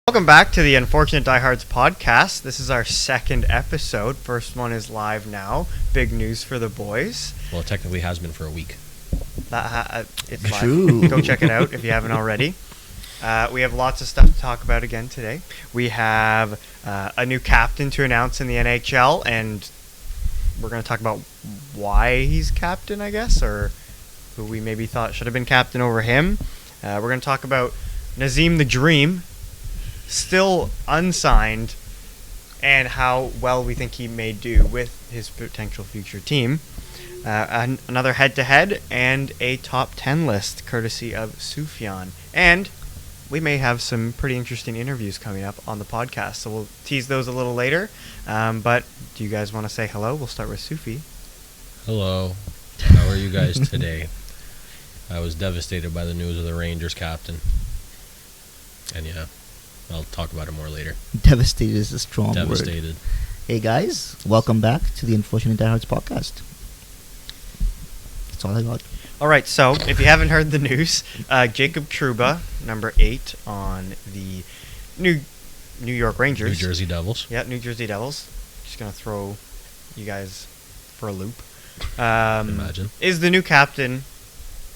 Welcome back to the Unfortunate Diehards podcast. This is our second episode. First one is live now. Big news for the boys. Well, it technically has been for a week. It's live. True. Go check it out if you haven't already. We have lots of stuff to talk about again today. We have a new captain to announce in the NHL, and we're going to talk about why he's captain, I guess, or who we maybe thought should have been captain over him. We're going to talk about Nazem the Dream, still unsigned, and how well we think he may do with his potential future team. Another head-to-head and a top 10 list courtesy of Sufyan. And we may have some pretty interesting interviews coming up on the podcast, so we'll tease those a little later. But do you guys want to say hello? We'll start with Sufi. Hello. How are you guys today? I was devastated by the news of the Rangers captain. And yeah, I'll talk about it more later. Devastated is a strong word. Devastated. Hey guys, welcome back to the Unfortunate Diehards podcast. That's all I got. All right, so if you haven't heard the news, Jacob Trouba, number 8 on the New York Rangers. New Jersey Devils. Yeah, New Jersey Devils. Just going to throw you guys for a loop. Imagine. Is the new captain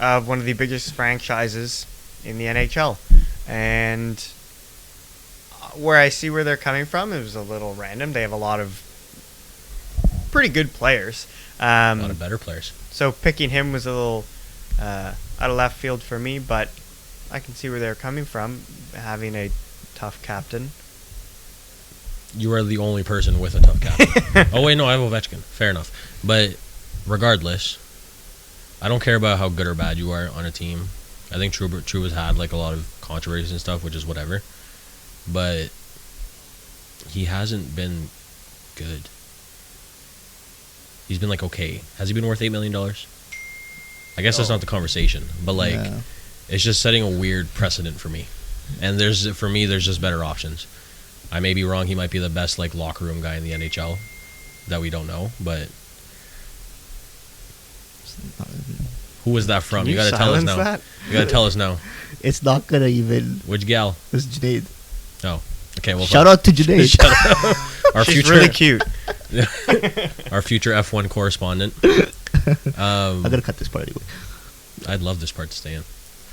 of one of the biggest franchises in the NHL. And where I see where they're coming from, it was a little random. They have a lot of pretty good players. A lot of better players. So picking him was a little out of left field for me, but I can see where they're coming from, having a tough captain. You are the only person with a tough captain. Oh, wait, no, I have Ovechkin. Fair enough. But regardless, I don't care about how good or bad you are on a team. I think Trouba's had like a lot of controversies and stuff, which is whatever. But he hasn't been good. He's been like okay. Has he been worth $8 million? I guess that's not the conversation. But like, Yeah. It's just setting a weird precedent for me. And there's just better options. I may be wrong. He might be the best like locker room guy in the NHL that we don't know. But who was that from? Can You gotta tell us silence now. that? You gotta tell us now. It's not gonna even. Which gal? It's Janaid. Oh, okay. Well, Shout out to Janaid. Shout out. Our She's future, really cute. our future F1 correspondent. I'm gonna cut this part anyway. I'd love this part to stay in.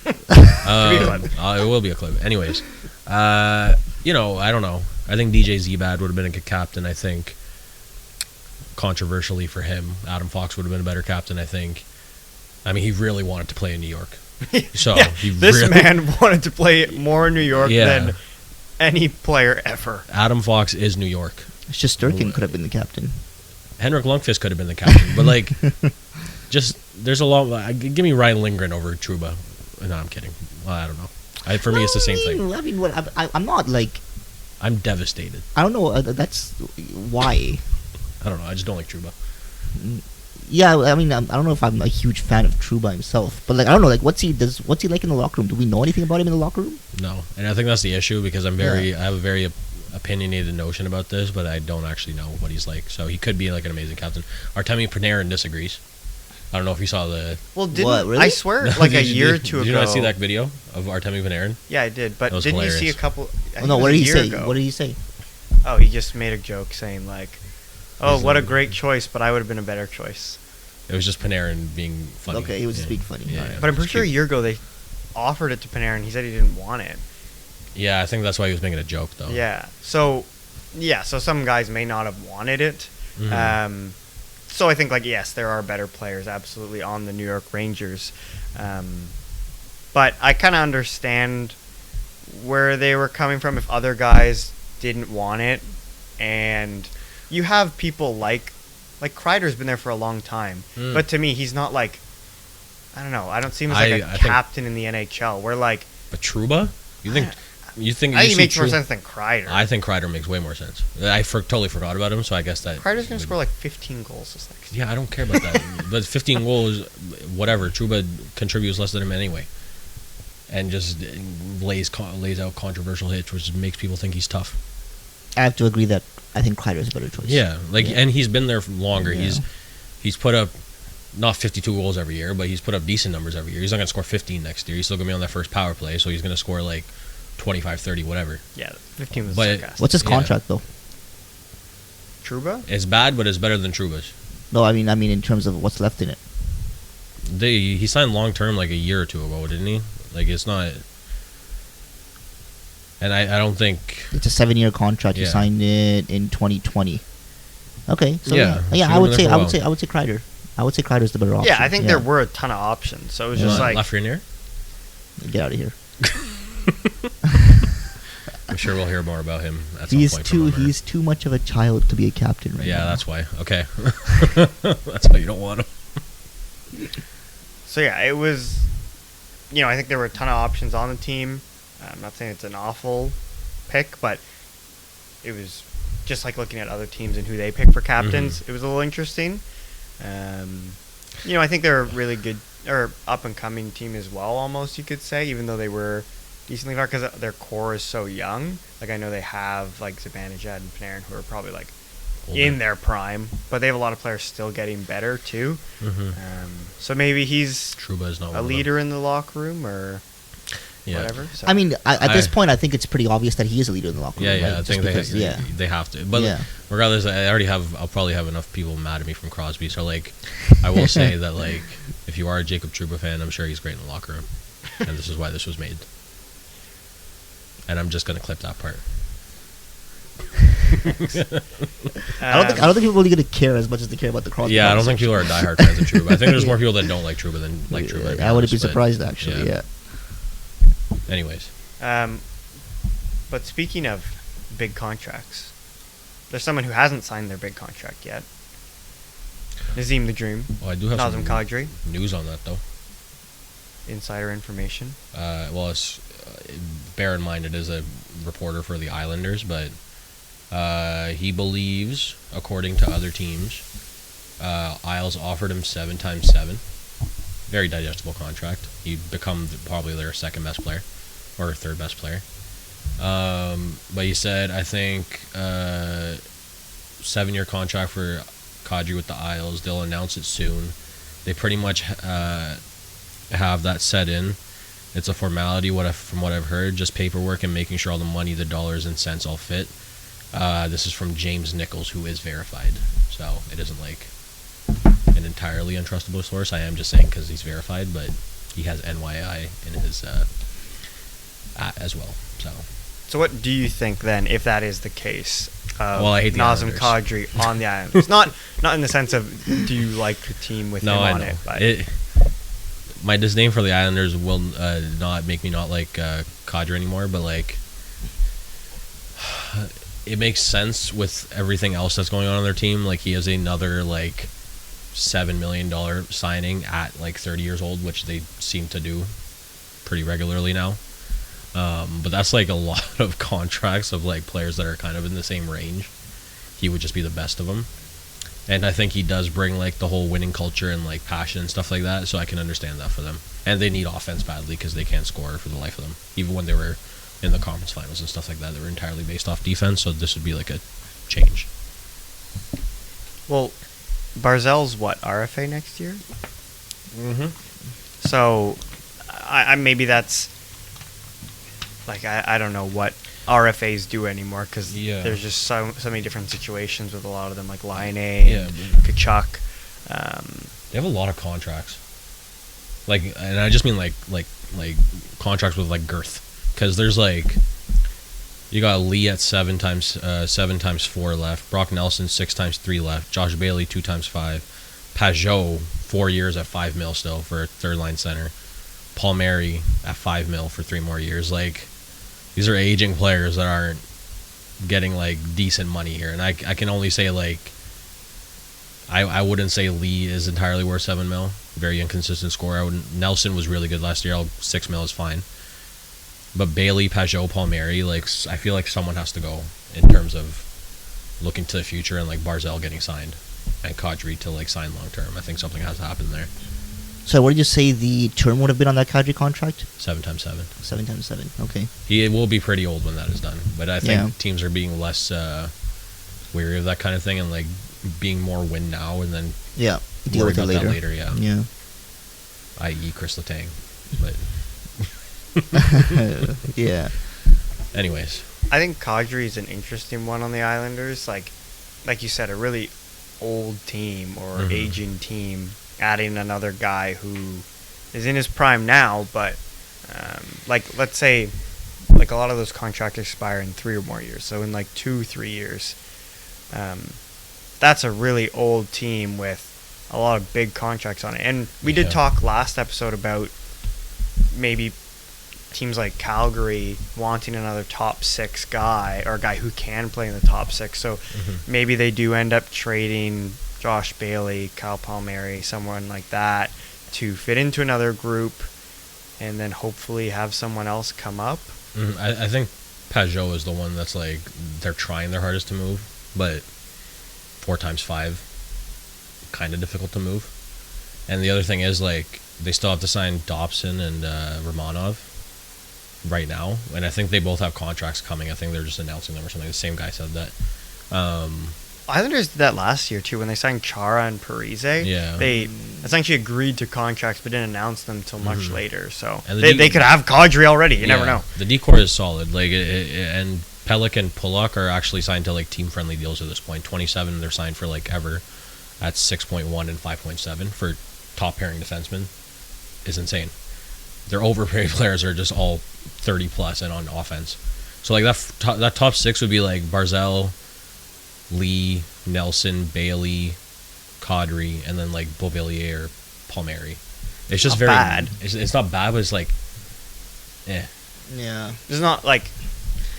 Be a clip. It will be a clip. Anyways, I don't know. I think DJ Zebad would have been a good captain. I think, controversially for him, Adam Fox would have been a better captain. I think. I mean, he really wanted to play in New York. So Yeah, he this really, man wanted to play more in New York Yeah. than any player ever. Adam Fox is New York. Shesterkin could have been the captain. Henrik Lundqvist could have been the captain, but like, just there's a lot. Give me Ryan Lindgren over Trouba. No, I'm kidding. Well, I don't know. For me, it's the same thing. I mean, what? I'm not like. I'm devastated. I don't know. That's why. I don't know. I just don't like Trouba. Yeah, I mean, I don't know if I'm a huge fan of Trouba himself, but like, I don't know, like, what's he like in the locker room? Do we know anything about him in the locker room? No, and I think that's the issue because I have a very opinionated notion about this, but I don't actually know what he's like. So he could be like an amazing captain. Artemi Panarin disagrees. I don't know if you saw the. Well, didn't What, really? I swear like a year or two ago? Did you not see that video of Artemi Panarin? Yeah, I did. But That was didn't you hilarious. see a couple? I think No, it was what a did he year say? ago. What did he say? Oh, he just made a joke saying like, "Oh, what a great choice, but I would have been a better choice." It was just Panarin being funny. Okay, he was just being funny. Yeah, Alright. yeah. But I'm pretty It's sure a cute. year ago they offered it to Panarin. He said he didn't want it. Yeah, I think that's why he was making a joke though. Yeah. So some guys may not have wanted it. Mhm. So I think like yes, there are better players absolutely on the New York Rangers. But I kind of understand where they were coming from if other guys didn't want it, and you have people like Kreider's been there for a long time, but to me he's not like, I don't know, I don't see him as like I a think- captain in the NHL. Where like But Trouba, you think I think he see makes more Trouba- sense than Kreider. I think Kreider makes way more sense. I totally forgot about him, so I guess that Kreider's gonna score like 15 goals this next year. Yeah, I don't care about that. But 15 goals, whatever. Trouba contributes less than him anyway, and just lays out controversial hits, which makes people think he's tough. I have to agree that I think Kreider is a better choice. Yeah, like, Yeah. and he's been there for longer. Yeah. He's put up not 52 goals every year, but he's put up decent numbers every year. He's not going to score 15 next year. He's still going to be on that first power play, so he's going to score like 25, 30, whatever. Yeah, 15 was But- sarcastic. What's his contract though? Trouba? It's bad, but it's better than Trouba's. No, I mean in terms of what's left in it. He signed long term like a year or two ago, didn't he? Like it's not. And I don't think. It's a 7-year contract. You Yeah. signed it in 2020. Okay, so Yeah, yeah. so I we've would been say there I for a would say while. I would say Kreider. I would say Kreider's the better option. Yeah, I think there were a ton of options. So it was just like, Lafreniere. Get out of here. I'm sure we'll hear more about him at He's some point. from Humber. he's too much of a child to be a captain right now. Yeah, that's why. Okay, that's why you don't want him. so yeah, it was, I think there were a ton of options on the team. I'm not saying it's an awful pick, but it was just like looking at other teams and who they pick for captains. It was a little interesting. I think they're a really good or up and coming team as well, almost you could say, even though they were decently far because their core is so young. Like I know they have like Zibanejad and Panarin who are probably like Older. in their prime, but they have a lot of players still getting better too. So maybe he's Trouba is not a one of them. leader in the locker room or Yeah. whatever. So. I mean, at this I- point, I think it's pretty obvious that he is a leader in the locker room. Yeah, right? I Just think because, they have to. But Yeah. regardless, I'll probably have enough people mad at me from Crosby. So like, I will say that like, if you are a Jacob Trouba fan, I'm sure he's great in the locker room, and this is why this was made. And I'm just gonna clip that part. I don't think people are really gonna care as much as they care about the Crosby. Yeah, I don't think conversation. people are diehard fans of Trouba. I think there's more people that don't like Trouba than like Trouba. to be I wouldn't be honest, but- surprised actually. Yeah. Anyways, But speaking of big contracts, there's someone who hasn't signed their big contract yet. Nazim the Dream, I do have Nazem some Kadri, news on that though. insider information. Bear in mind it is a reporter for the Islanders, but he believes, according to other teams, Isles offered him 7 times 7. Very digestible contract. He become probably their second best player or third best player. But he said, I think 7-year contract for Kadri with the Isles. They'll announce it soon. They pretty much have that set in. It's a formality, from what I've heard, just paperwork and making sure all the money, the dollars and cents all fit. This is from James Nichols, who is verified. So it isn't like an entirely untrustable source. I am just saying because he's verified, but he has NYI in his as well. So what do you think then, if that is the case? Well, I hate the Nazem Islanders. Kadri on the Islanders. not in the sense of do you like the team with him No, I on know. it, but My disdain for the Islanders will not make me not like Kadri anymore, but like it makes sense with everything else that's going on their team. Like he has another like $7 million signing at like 30 years old, which they seem to do pretty regularly now. But that's like a lot of contracts of like players that are kind of in the same range. He would just be the best of them. And I think he does bring like the whole winning culture and like passion and stuff like that. So I can understand that for them. And they need offense badly because they can't score for the life of them. Even when they were in the conference finals and stuff like that, they were entirely based off defense. So this would be like a change. well, Barzell's what, RFA next year? Mm-hmm. So I maybe that's like I don't know what RFAs do anymore because Yeah. there's just so many different situations with a lot of them, like Line Yeah, and but Kachuk. they have a lot of contracts. Like, and I just mean like contracts with like girth. Because there's like, you got Lee at 7 times 4 left. Brock Nelson 6 times 3 left. Josh Bailey 2 times 5. Pajot 4 years at $5 million still for a third line center. Palmieri at $5 million for 3 more years. Like, these are aging players that aren't getting like decent money here. And I can only say like, I wouldn't say Lee is entirely worth $7 million. Very inconsistent scorer. Nelson was really good last year. $6 million is fine. But Bailey, Pajot, Palmieri, like I feel like someone has to go in terms of looking to the future and like Barzell getting signed and Kadri to like sign long term. I think something has to happen there. So what did you say the term would have been on that Kadri contract? 7 times 7. 7 times 7. Okay. He will be pretty old when that is done. But I think Yeah. teams are being less wary of that kind of thing and like being more win now and then Yeah. Deal worry with it about later. that later. Yeah. Yeah. I.e. Chris Letang. But Yeah. Anyways, I think Kadri is an interesting one on the Islanders. Like you said, a really old team or aging team, adding another guy who is in his prime now, but like let's say, like a lot of those contracts expire in 3 or more years. So in like 2-3 years, that's a really old team with a lot of big contracts on it. And we did talk last episode about maybe teams like Calgary wanting another top 6 guy, or a guy who can play in the top 6. So maybe they do end up trading Josh Bailey, Kyle Palmieri, someone like that to fit into another group, and then hopefully have someone else come up. I think Pajot is the one that's like they're trying their hardest to move, but 4 times 5, kind of difficult to move. And the other thing is, like, they still have to sign Dobson and Romanov right now, and I think they both have contracts coming. I think they're just announcing them or something. The same guy said that. Islanders did that last year too when they signed Chara and Parise. Yeah, they essentially agreed to contracts but didn't announce them until much later. So and they could have Kadri already. You never know. The decor is solid. Like and Pelech and Pulock are actually signed to like team friendly deals at this point. 27 they're signed for like ever at 6.1 and 5.7 for top pairing defensemen is insane. Their overpaid players are just all 30 plus and on offense. So like that top 6 would be like Barzal, Lee, Nelson, Bailey, Kadri, and then like Beauvillier or Palmieri. It's just not very bad. It's not bad, but it's like, Yeah. It's not like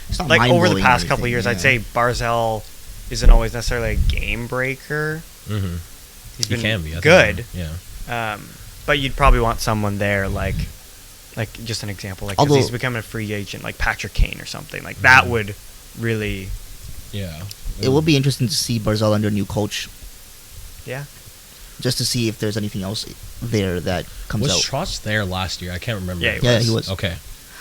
It's not over the mind-blowing or past couple of anything, years. I'd say Barzal isn't always necessarily a game breaker. He's been can be I good. think. Yeah. But you'd probably want someone there like just an example, like 'cause he's becoming a free agent, like Patrick Kane or something like that would really. Yeah. It will be interesting to see Barzal under a new coach, Yeah. just to see if there's anything else there that comes Was out. Trotz there last year? I can't remember. Yeah, He was. Okay.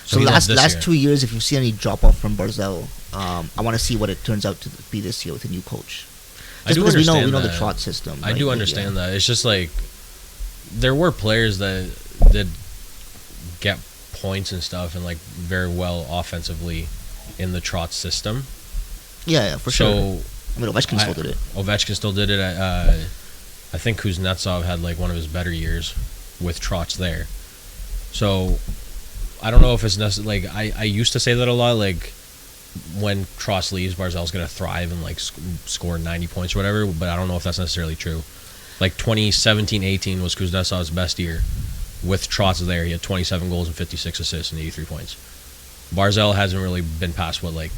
So he's up this last year. 2 years, if you see any drop off from Barzal, I want to see what it turns out to be this year with a new coach. I Just do because we understand know the that. Trotz system. I right? do But understand that. It's just like there were players that did get points and stuff and like very well offensively in the Trotz system. Yeah, for sure. So I mean, Ovechkin still did it. Ovechkin still did it. I think Kuznetsov had like one of his better years with Trotz there. So I don't know if it's necessary. Like I used to say that a lot. Like when Trotz leaves, Barzal's gonna thrive and like score 90 points or whatever. But I don't know if that's necessarily true. Like 2017-18 was Kuznetsov's best year with Trotz there. He had 27 goals and 56 assists and 83 points. Barzal hasn't really been past what, like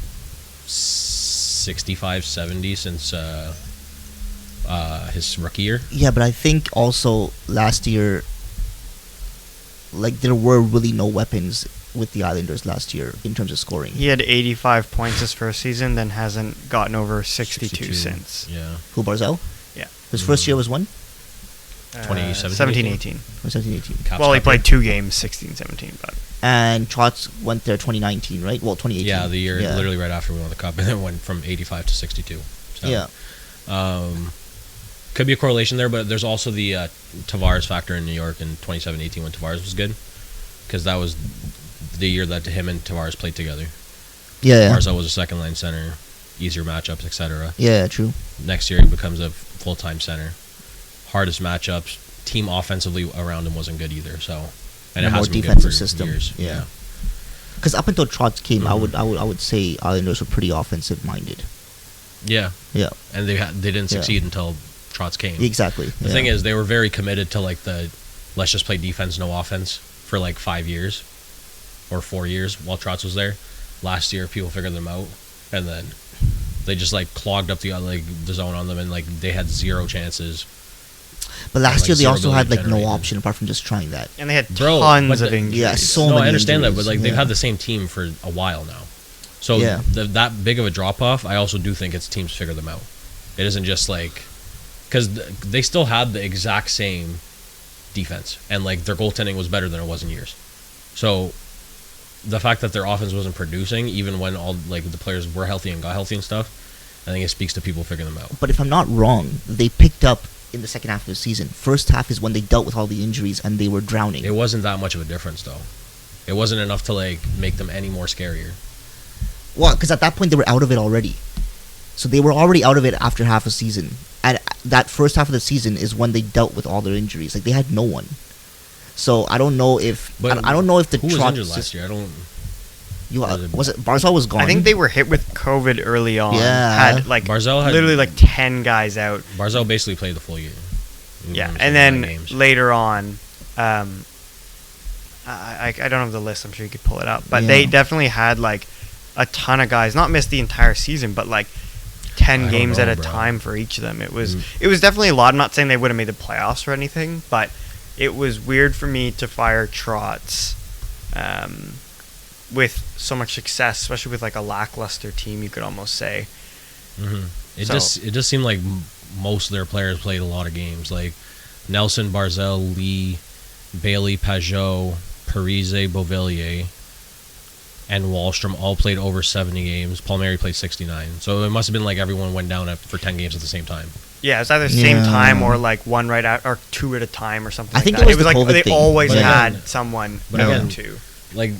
65, 70 since his rookie year. Yeah, but I think also last year, like there were really no weapons with the Islanders last year in terms of scoring. He had 85 points his first season, then hasn't gotten over 62 since. Yeah. Who, Barzal? Yeah. His first year was when? 2017, 17-18. Or 17-18. Caps Well, he Cup played year. 2 games, 16-17, but And Trotz went there 2019, right? Well, 2018. Yeah, the year literally right after we won the cup, and then went from 85 to 62. So, Yeah. could be a correlation there, but there's also the Tavares factor in New York in 2017-18 when Tavares was good, because that was the year that him and Tavares played together. Yeah. Barzal was a second line center, easier matchups, etc. Yeah, true. Next year he becomes a full-time center. Hardest matchups. Team offensively around him wasn't good either. So, and it A more hasn't been good defensive for system. years. Yeah. Because up until Trotz came, I would say Islanders were pretty offensive minded. Yeah, Yeah. and they didn't succeed until Trotz came. Exactly. The thing is, they were very committed to like the let's just play defense, no offense for like 5 years or 4 years while Trotz was there. Last year, people figured them out, and then they just like clogged up the zone on them, and like they had 0 chances. But last like year they zero also had ability like no generated. option apart from just trying that. and they had Bro, tons but of the- injuries. Yeah, so No, many I understand that, but injuries, like they've yeah. had the same team for a while now. So Yeah. that big of a drop off, I also do think it's teams figure them out. It isn't just like because they still had the exact same defense, and like their goaltending was better than it was in years. So the fact that their offense wasn't producing, even when all like the players were healthy and got healthy and stuff, I think it speaks to people figuring them out. But if I'm not wrong, they picked up in the second half of the season. First half is when they dealt with all the injuries and they were drowning. It wasn't that much of a difference though. It wasn't enough to like make them any more scarier. Well, because at that point they were out of it already. So they were already out of it after half a season. And that first half of the season is when they dealt with all their injuries. Like, they had no one. So I don't know if I don't know if the who was Trot injured last year? I don't. was it Barzal was gone? I think they were hit with COVID early on. Yeah. Had like Barzal had literally like 10 guys out. Barzal basically played the full year. Yeah, Some and nine then games. later on, I don't have the list. I'm sure you could pull it up, but Yeah. they definitely had like a ton of guys, not missed the entire season, but like 10 I don't games know, at a bro. time for each of them. It was definitely a lot. I'm not saying they would have made the playoffs or anything, but it was weird for me to fire Trotz with so much success, especially with like a lackluster team, you could almost say. It So- just seemed like most of their players played a lot of games. Like Nelson, Barzal, Lee, Bailey, Pajot, Parise, Beauvillier, and Wallstrom all played over 70 games. Palmieri played 69. So it must have been like everyone went down for 10 games at the same time. Yeah, it was either same Yeah. time or like one right out or two at a time or something. I like think that. it was it was the like COVID they thing. always But had again- someone but out again- too. Like,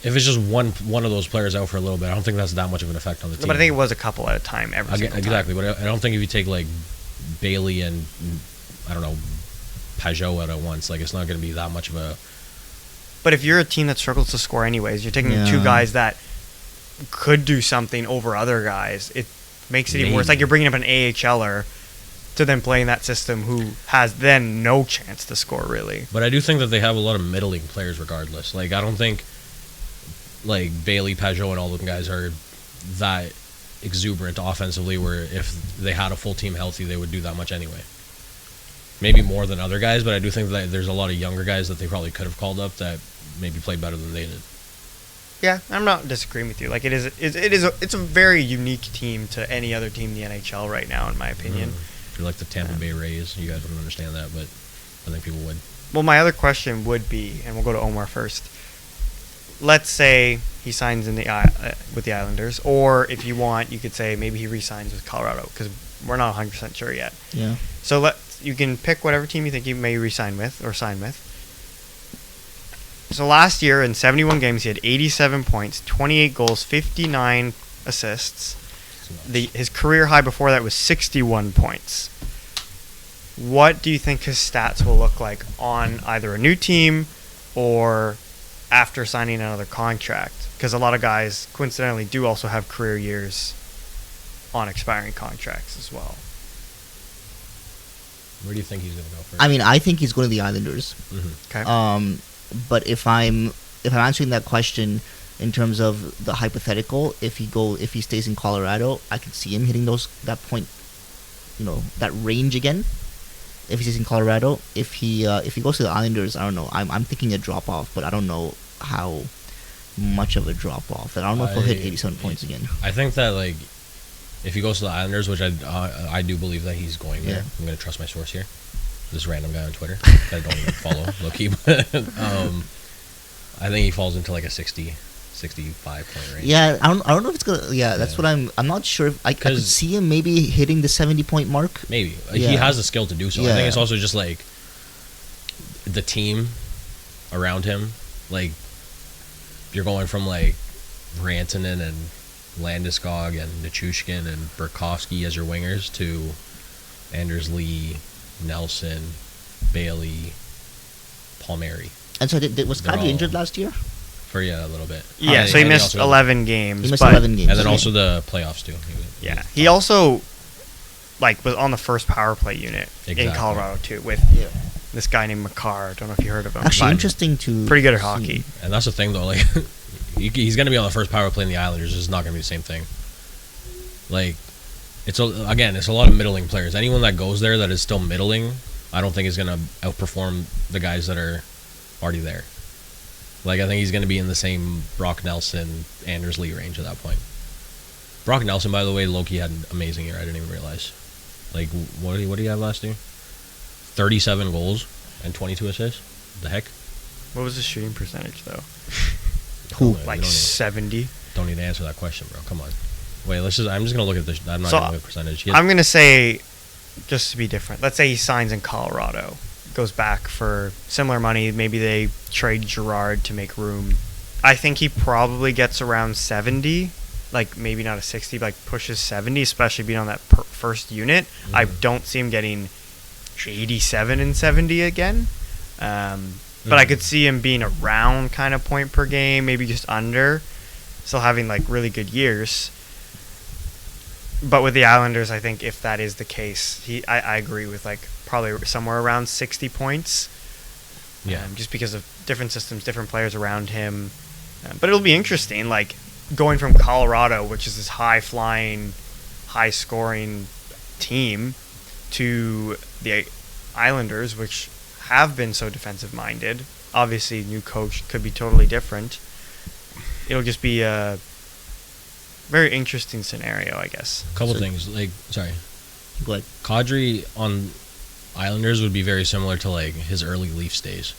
if it's just one of those players out for a little bit, I don't think that's that much of an effect on the team. But I think it was a couple at a time every single time. Exactly, but I don't think if you take like Bailey and I don't know Pajot out at once, like it's not going to be that much of a. But if you're a team that struggles to score anyways, you're taking two Yeah. guys that could do something over other guys. It makes it even worse. Maybe. Like you're bringing up an AHLer to then play in that system who has then no chance to score really. But I do think that they have a lot of middling players regardless. Like I don't think like Bailey, Pajot, and all those guys are that exuberant offensively. Where if they had a full team healthy, they would do that much anyway. Maybe more than other guys, but I do think that there's a lot of younger guys that they probably could have called up that maybe played better than they did. Yeah, I'm not disagreeing with you. Like it's a very unique team to any other team in the NHL right now, in my opinion. If you're like the Tampa Bay Rays, you guys wouldn't understand that, but I think people would. Well, my other question would be, and we'll go to Omar first. Let's say he signs in with the Islanders, or if you want, you could say maybe he re-signs with Colorado because we're not 100% sure yet. Yeah. So you can pick whatever team you think he may re-sign with or sign with. So last year in 71 games, he had 87 points, 28 goals, 59 assists. His career high before that was 61 points. What do you think his stats will look like on either a new team or after signing another contract? Because a lot of guys, coincidentally, do also have career years on expiring contracts as well. Where do you think he's going to go first? I mean, I think he's going to the Islanders. Okay. But if I'm answering that question in terms of the hypothetical, if he stays in Colorado, I could see him hitting that point, that range again. If he stays in Colorado, if he goes to the Islanders, I don't know. I'm thinking a drop off, but I don't know how much of a drop off. And I don't know if he'll hit 87 points again. I think that like if he goes to the Islanders, which I do believe that he's going there. Yeah. I'm going to trust my source here. This random guy on Twitter that I don't even follow, low key. But I think he falls into like a 65 point range. Yeah, I don't know if it's gonna. Yeah, that's Yeah. what I'm not sure if I could 'Cause- see him maybe hitting the 70-point mark. Maybe Yeah. he has the skill to do so. I Yeah. think it's also just like the team around him. Like you're going from like Rantanen and Landeskog and Nichushkin and Burakovsky as your wingers to Anders Lee, Nelson, Bailey, Palmieri And so was They're Kadri all- injured last year? for a little bit. Yeah, And- so he and missed also- 11 games. He missed but 11 games. and then okay. also the playoffs too. Yeah, he also was on the first power play unit in Exactly. Colorado too with Yeah. this guy named Makar. I don't know if you heard of him. Actually, but interesting to pretty good at see. hockey. And that's the thing though, like he's going to be on the first power play in the Islanders. It's not going to be the same thing. Like it's a lot of middling players. Anyone that goes there that is still middling, I don't think is going to outperform the guys that are already there. Like I think he's going to be in the same Brock Nelson, Anders Lee range at that point. Brock Nelson, by the way, Loki had an amazing year. I didn't even realize. Like what did he have last year? 37 goals and 22 assists. The heck? What was his shooting percentage though? Who? Like 70. Don't need to answer that question, bro. Come on. Wait, I'm just gonna look at this. I'm not So, gonna look at percentage. I'm gonna say, just to be different. Let's say he signs in Colorado, goes back for similar money. Maybe they trade Girard to make room. I think he probably gets around 70 like maybe not a 60, but like pushes 70, especially being on that first unit. I don't see him getting 87 and 70 again. But I could see him being around kind of point per game, maybe just under, still having like really good years. But with the Islanders, I think if that is the case, I agree with like probably somewhere around 60 points. Yeah. Just because of different systems, different players around him. But it'll be interesting, like going from Colorado, which is this high-flying, high-scoring team, to the Islanders, which have been so defensive-minded. Obviously, new coach could be totally different. It'll just be a very interesting scenario, I guess. A couple things. Sorry. Go ahead. Kadri on Islanders would be very similar to like his early Leafs days.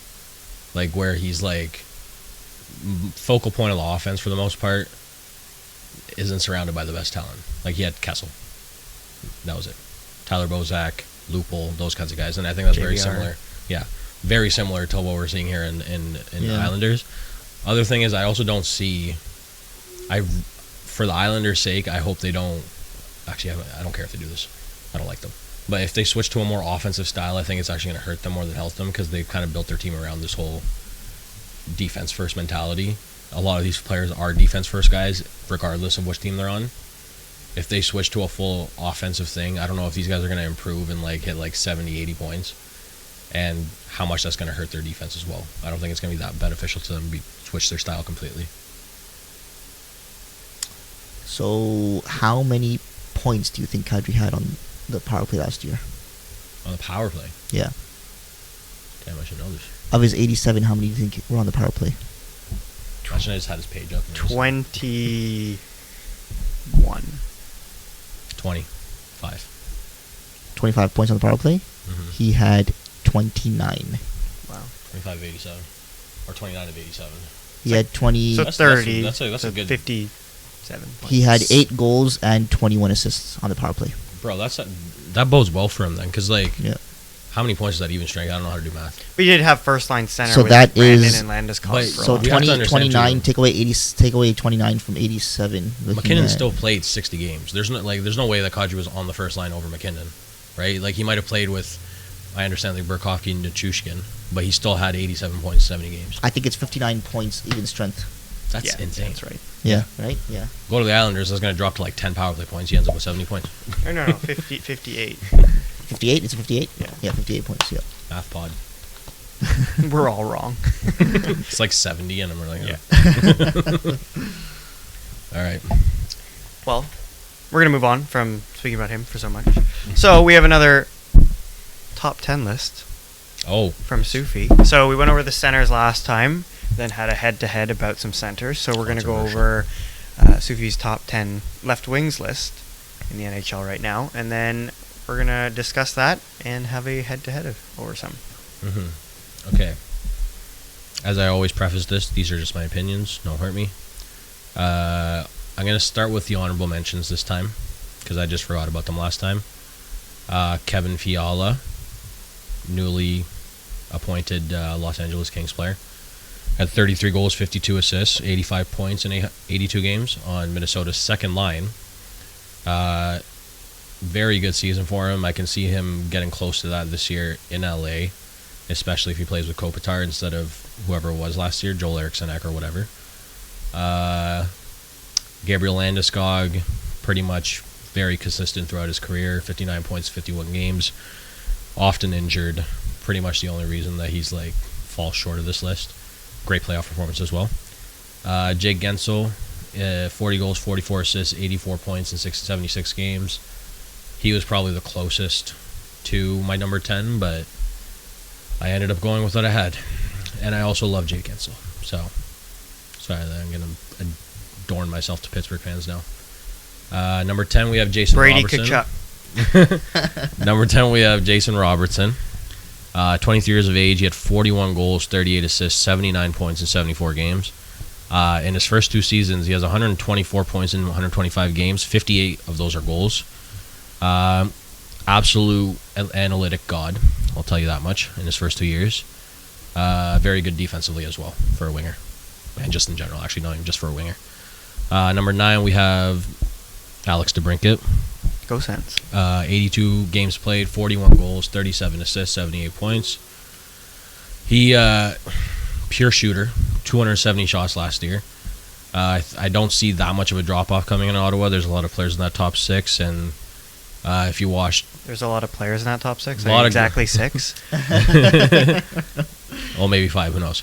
Like where he's like focal point of the offense for the most part, isn't surrounded by the best talent. Like he had Kessel. That was it. Tyler Bozak, Lupul, those kinds of guys. And I think that's very JVR. similar. Yeah. Very similar to what we're seeing here in the Islanders. Other thing is I also don't see for the Islanders' sake, I hope they don't actually I don't care if they do this. I don't like them. But if they switch to a more offensive style, I think it's actually going to hurt them more than help them because they've kind of built their team around this whole defense-first mentality. A lot of these players are defense-first guys, regardless of which team they're on. If they switch to a full offensive thing, I don't know if these guys are going to improve and like hit like 70, 80 points, and how much that's going to hurt their defense as well. I don't think it's going to be that beneficial to them to switch their style completely. So, how many points do you think Kadri had on the power play last year? On the power play? Yeah. Damn, I should know this. Of his 87, how many do you think were on the power play? Imagine I just had his page up. 21. 25. 25 points on the power play? Mm-hmm. He had 29. Wow. 25 of 87. Or 29 of 87. He had 20. So That's 30. that's a good... 57 points. He had 8 goals and 21 assists on the power play. Bro, that bodes well for him then, because like, Yeah. how many points is that even strength? I don't know how to do math. But you did have first line center So with that Brandon is- and Landeskog But- for a So long we have to 20, understand 29, too. take away 29 from 87. looking McKinnon at- still played 60 games. There's no way that Kadri was on the first line over McKinnon, right? Like he might have played with, I understand, like Burakovsky and Nichushkin, but he still had 87 points, 70 games. I think it's 59 points even strength. That's Yeah, insane. that's right. Yeah. Right? Yeah. Go to the Islanders, that's going to drop to like 10 power play points. He ends up with 70 points. No, 58. 58? It's 58? Yeah. Yeah, 58 points, yeah. Math pod. We're all wrong. It's like 70, and I'm like, Yeah. All right. Well, we're going to move on from speaking about him for so much. So we have another top 10 list Oh, from Sufi. So we went over the centers last time, then had a head-to-head about some centers. So we're going to go over Sufi's top 10 left wings list in the NHL right now, and then we're going to discuss that and have a head-to-head over some. Okay. As I always preface this, these are just my opinions. Don't hurt me. I'm going to start with the honorable mentions this time because I just forgot about them last time. Kevin Fiala, newly appointed Los Angeles Kings player, had 33 goals, 52 assists, 85 points in 82 games on Minnesota's second line. Very good season for him. I can see him getting close to that this year in LA, especially if he plays with Kopitar instead of whoever it was last year, Joel Eriksson or whatever. Gabriel Landeskog, pretty much very consistent throughout his career, 59 points, 51 games, often injured. Pretty much the only reason that he's like falls short of this list. Great playoff performance as well. Jake Gensel, 40 goals, 44 assists, 84 points in 76 games. He was probably the closest to my number 10, but I ended up going with what I had. And I also love Jake Gensel. So, sorry that I'm going to adorn myself to Pittsburgh fans now. Number 10, we have Jason Brady Robertson. Tkachuk. Number 10, we have Jason Robertson. 23 years of age. He had 41 goals, 38 assists, 79 points in 74 games. In his first 2 seasons, he has 124 points in 125 games. 58 of those are goals. Absolute analytic god, I'll tell you that much, in his first 2 years. Very good defensively as well for a winger. And just in general, actually, not even just for a winger. Number 9, we have Alex DeBrincat. Go Sens. 82 games played, 41 goals, 37 assists, 78 points. He, pure shooter, 270 shots last year. I don't see that much of a drop-off coming in Ottawa. There's a lot of players in that top 6, and if you watched... There's a lot of players in that top 6? Exactly 6? Well, maybe 5, who knows.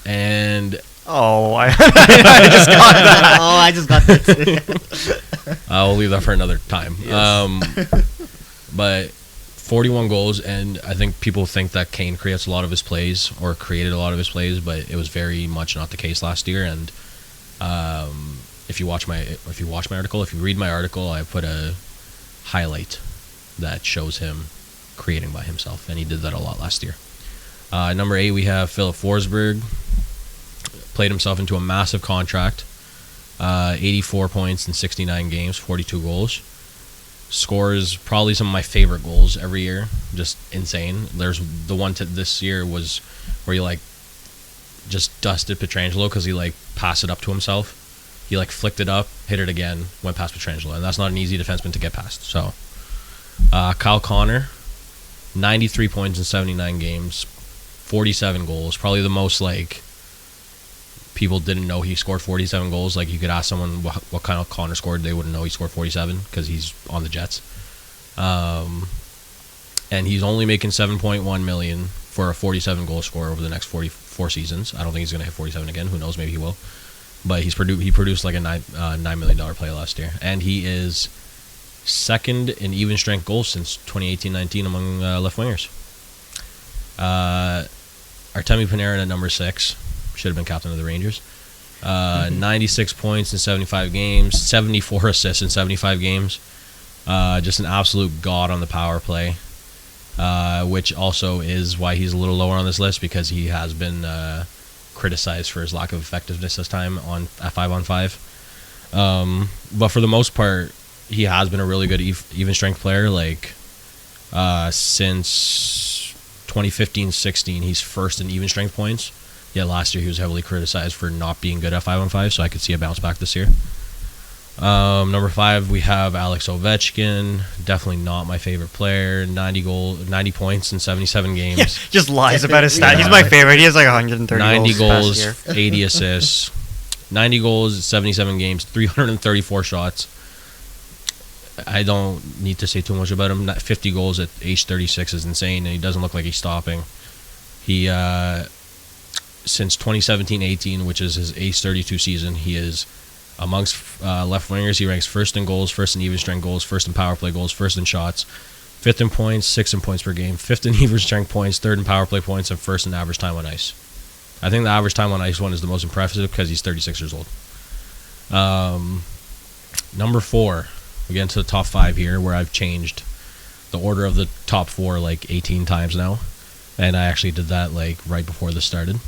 And... Oh, I just got that. Oh, I just got that. I'll leave that for another time. Yes. But 41 goals, and I think people think that Kane creates a lot of his plays, or created a lot of his plays, but it was very much not the case last year. And if you watch my article, if you read my article, I put a highlight that shows him creating by himself, and he did that a lot last year. Number 8, we have Philip Forsberg. Played himself into a massive contract. 84 points in 69 games, 42 goals. Scores probably some of my favorite goals every year. Just insane. There's the one this year was where he like just dusted Pietrangelo because he like passed it up to himself. He like flicked it up, hit it again, went past Pietrangelo, and that's not an easy defenseman to get past. So Kyle Connor, 93 points in 79 games, 47 goals. Probably the most like people didn't know he scored 47 goals. Like, you could ask someone what kind of Connor scored, they wouldn't know he scored 47 because he's on the Jets. And he's only making $7.1 million for a 47 goal scorer over the next 44 seasons. I don't think he's going to hit 47 again. Who knows? Maybe he will. But he produced like a $9 million play last year, and he is second in even strength goals since 2018-19 among left wingers. Artemi Panarin at number 6. Should have been captain of the Rangers. 96 points in 75 games, 74 assists in 75 games. Just an absolute god on the power play, which also is why he's a little lower on this list, because he has been criticized for his lack of effectiveness this time at 5-on-5. But for the most part, he has been a really good even strength player. Like, since 2015-16, he's first in even strength points. Yeah, last year he was heavily criticized for not being good at 5-on-5, so I could see a bounce back this year. Number 5, we have Alex Ovechkin. Definitely not my favorite player. 90 points in 77 games. Yeah, just lies about his stat. He's my favorite. He has like 130 90 goals, goals 80 assists. 90 goals, 77 games, 334 shots. I don't need to say too much about him. 50 goals at age 36 is insane, and he doesn't look like he's stopping. He... since 2017-18, which is his age 32 season, he is amongst left wingers. He ranks first in goals, first in even strength goals, first in power play goals, first in shots, fifth in points, sixth in points per game, fifth in even strength points, third in power play points, and first in average time on ice. I think the average time on ice one is the most impressive because he's 36 years old. Number 4, we get into the top 5 here, where I've changed the order of the top 4 like 18 times now, and I actually did that like right before this started.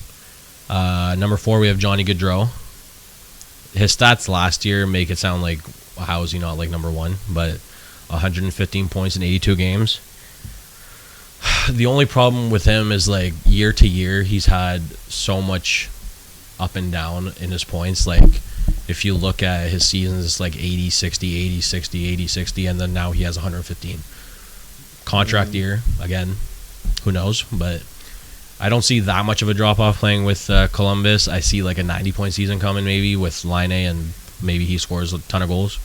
Number 4, we have Johnny Gaudreau. His stats last year make it sound like, how is he not like number 1? But 115 points in 82 games. The only problem with him is, like, year to year, he's had so much up and down in his points. Like, if you look at his seasons, it's like 80, 60, 80, 60, 80, 60, and then now he has 115. Contract year, again, who knows? But I don't see that much of a drop-off playing with Columbus. I see like a 90-point season coming maybe with Laine, and maybe he scores a ton of goals.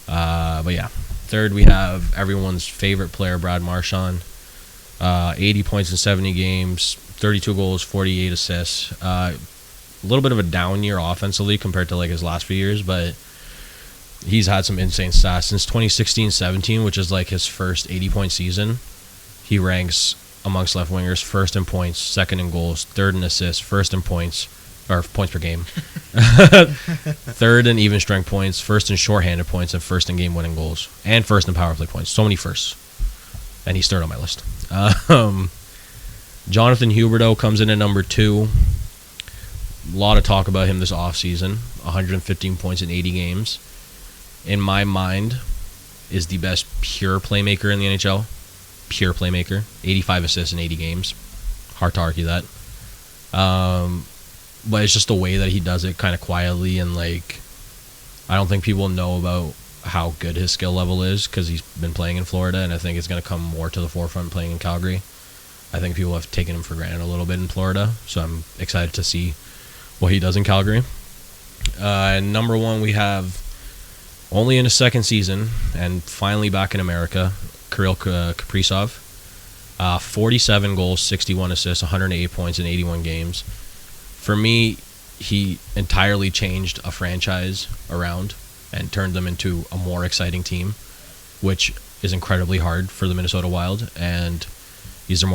But yeah. Third, we have everyone's favorite player, Brad Marchand. 80 points in 70 games, 32 goals, 48 assists. A little bit of a down year offensively compared to like his last few years, but he's had some insane stats. Since 2016-17, which is like his first 80-point season, he ranks amongst left wingers first in points, second in goals, third in assists, first in points, or points per game, third in even strength points, first in shorthanded points, and first in game winning goals, and first in power play points. So many firsts, and he's third on my list. Jonathan Huberdeau comes in at number 2. A lot of talk about him this offseason. 115 points in 80 games. In my mind, is the best pure playmaker in the NHL. Pure playmaker. 85 assists in 80 games. Hard to argue that. but it's just the way that he does it kind of quietly, and like I don't think people know about how good his skill level is because he's been playing in Florida, and I think it's going to come more to the forefront playing in Calgary. I think people have taken him for granted a little bit in Florida, so I'm excited to see what he does in Calgary. And number one, we have only in his second season and finally back in America, Kirill Kaprizov. 47 goals, 61 assists, 108 points in 81 games. For me, he entirely changed a franchise around and turned them into a more exciting team, which is incredibly hard for the Minnesota Wild, and he's their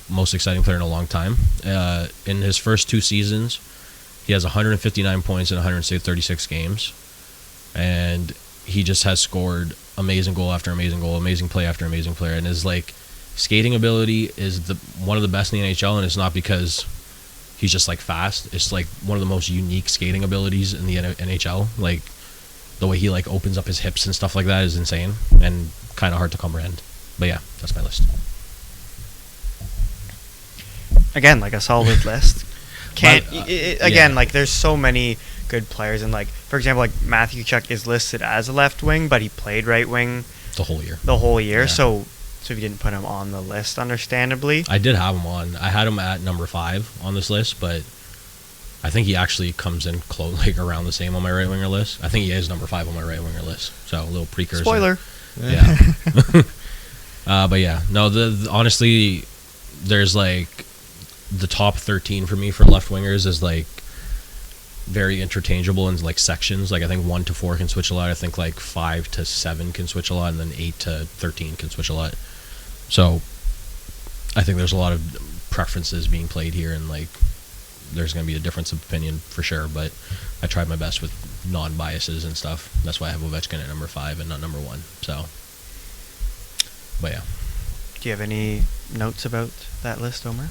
most exciting player in a long time. In his first 2 seasons, he has 159 points in 136 games, and he just has scored amazing goal after amazing goal, amazing play after amazing player, and his like skating ability is one of the best in the NHL, and it's not because he's just like fast. It's like one of the most unique skating abilities in the NHL. Like the way he like opens up his hips and stuff like that is insane and kind of hard to comprehend. But yeah, that's my list. Again, like a solid list. Yeah. Like there's so many good players, and like for example, like Matthew Tkachuk is listed as a left wing, but he played right wing The whole year. Yeah. So if you didn't put him on the list, understandably. I did have him on. I had him at number 5 on this list, but I think he actually comes in close, like around the same on my right winger list. I think he is number 5 on my right winger list. So a little precursor. Spoiler. Yeah. But yeah, no. Honestly, there's like the top 13 for me for left wingers is like very interchangeable in like sections. Like I think 1 to 4 can switch a lot. I think like 5 to 7 can switch a lot, and then 8 to 13 can switch a lot. So I think there's a lot of preferences being played here, and like there's going to be a difference of opinion for sure, but I tried my best with non-biases and stuff. That's why I have Ovechkin at number 5 and not number 1. So, but yeah. Do you have any notes about that list, Omar?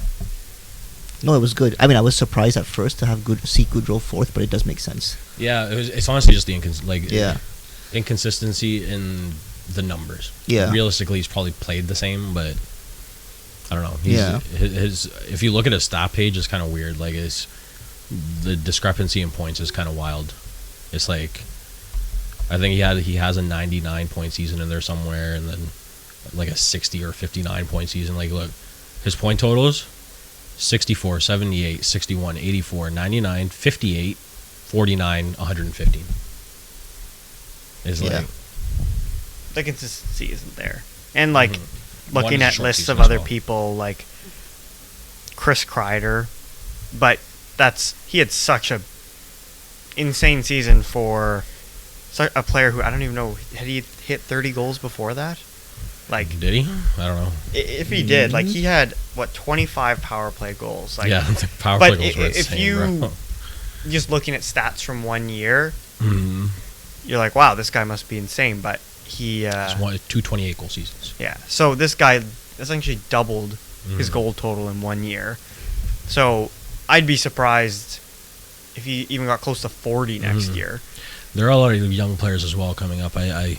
No, it was good. I mean, I was surprised at first to have see Goodrow 4th, but it does make sense. Yeah, it's honestly just the inconsistency in the numbers. Yeah. Realistically, he's probably played the same, but I don't know. His if you look at his stat page, it's kind of weird. Like the discrepancy in points is kind of wild. It's like I think he has a 99 point season in there somewhere, and then like a 60 or 59 point season. Like look, his point totals 64, 78, 61, 84, 99, 58, 49, 115. It's like the consistency isn't there. And like looking at lists of other people like Chris Kreider, but he had such a insane season for a player who I don't even know, had he hit 30 goals before that? Like, did he? I don't know. If he did, like he had 25 power play goals. Like, yeah, the power play goals were if insane, you bro. just looking at stats from 1 year, you're like, wow, this guy must be insane. But he It's 228 goal seasons. Yeah, so this guy essentially doubled his goal total in 1 year. So I'd be surprised if he even got close to 40 next year. There are a lot of young players as well coming up. I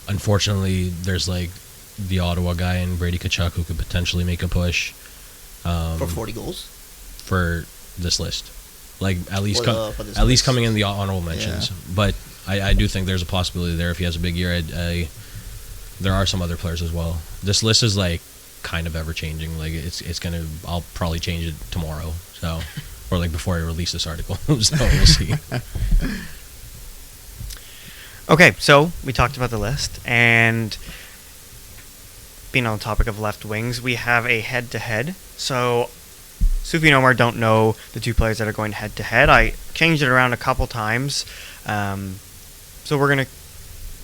unfortunately, there's like the Ottawa guy and Brady Tkachuk who could potentially make a push For 40 goals? for this list. Like at least for this at least list. coming in the honorable mentions. Yeah. But I do think there's a possibility there if he has a big year. There are some other players as well. This list is like kind of ever changing. Like I'll probably change it tomorrow. So or like before I release this article. So we'll see. Okay, so we talked about the list, and being on the topic of left wings, we have a head-to-head. So Sufyan and Omar don't know the two players that are going head-to-head. I changed it around a couple times. So we're going to,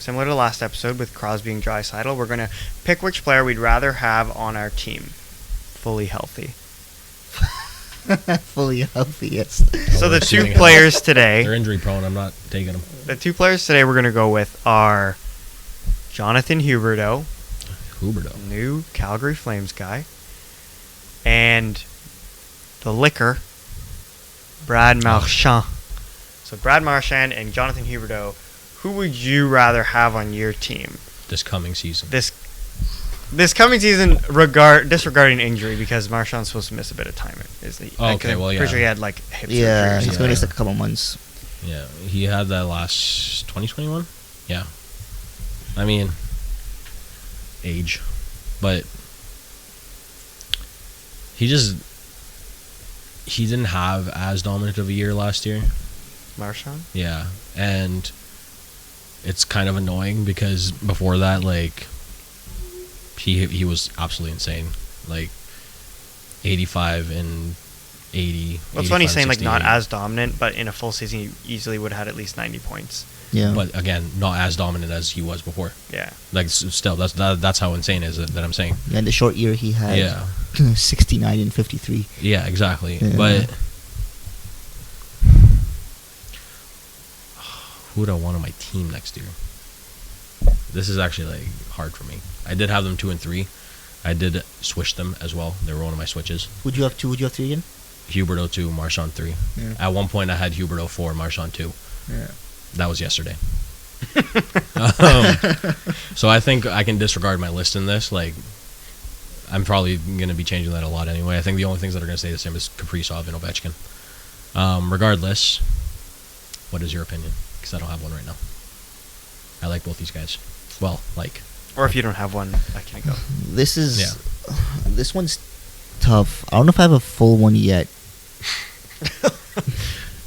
similar to the last episode with Crosby and Draisaitl, we're going to pick which player we'd rather have on our team. Fully healthy. Fully healthy, yes. So the two players today... They're injury prone. I'm not taking them. The two players today we're going to go with are Jonathan Huberdeau, new Calgary Flames guy, and the liquor, Brad Marchand. So Brad Marchand and Jonathan Huberdeau, who would you rather have on your team? This coming season. this coming season, disregarding injury, because Marchand's supposed to miss a bit of time. Is the pretty sure he had like hip surgery. Yeah, he's gonna miss like a couple months. Yeah, he had that last 2021. Yeah, I mean, age, but he didn't have as dominant of a year last year. Marchand? Yeah, and it's kind of annoying because before that, like, he was absolutely insane. Like, 85 and 80. Well, it's funny saying, like, not as dominant, but in a full season, he easily would have had at least 90 points. Yeah. But, again, not as dominant as he was before. Yeah. Like, still, that's how insane is it that I'm saying. Yeah, in the short year, he had 69 and 53. Yeah, exactly. Yeah. But who would I want on my team next year? This is actually like hard for me. I did have them 2 and 3. I did switch them as well. They were one of my switches. Would you have 2? Would you have 3 again? Huberdeau 2, Marchand 3. Yeah. At one point, I had Huberdeau 4, Marchand 2. Yeah. That was yesterday. So I think I can disregard my list in this. Like, I'm probably going to be changing that a lot anyway. I think the only things that are going to stay the same is Kaprizov and Ovechkin. Regardless, what is your opinion? Because I don't have one right now. I like both these guys. Well, like. Or if you don't have one, I can go. This one's tough. I don't know if I have a full one yet.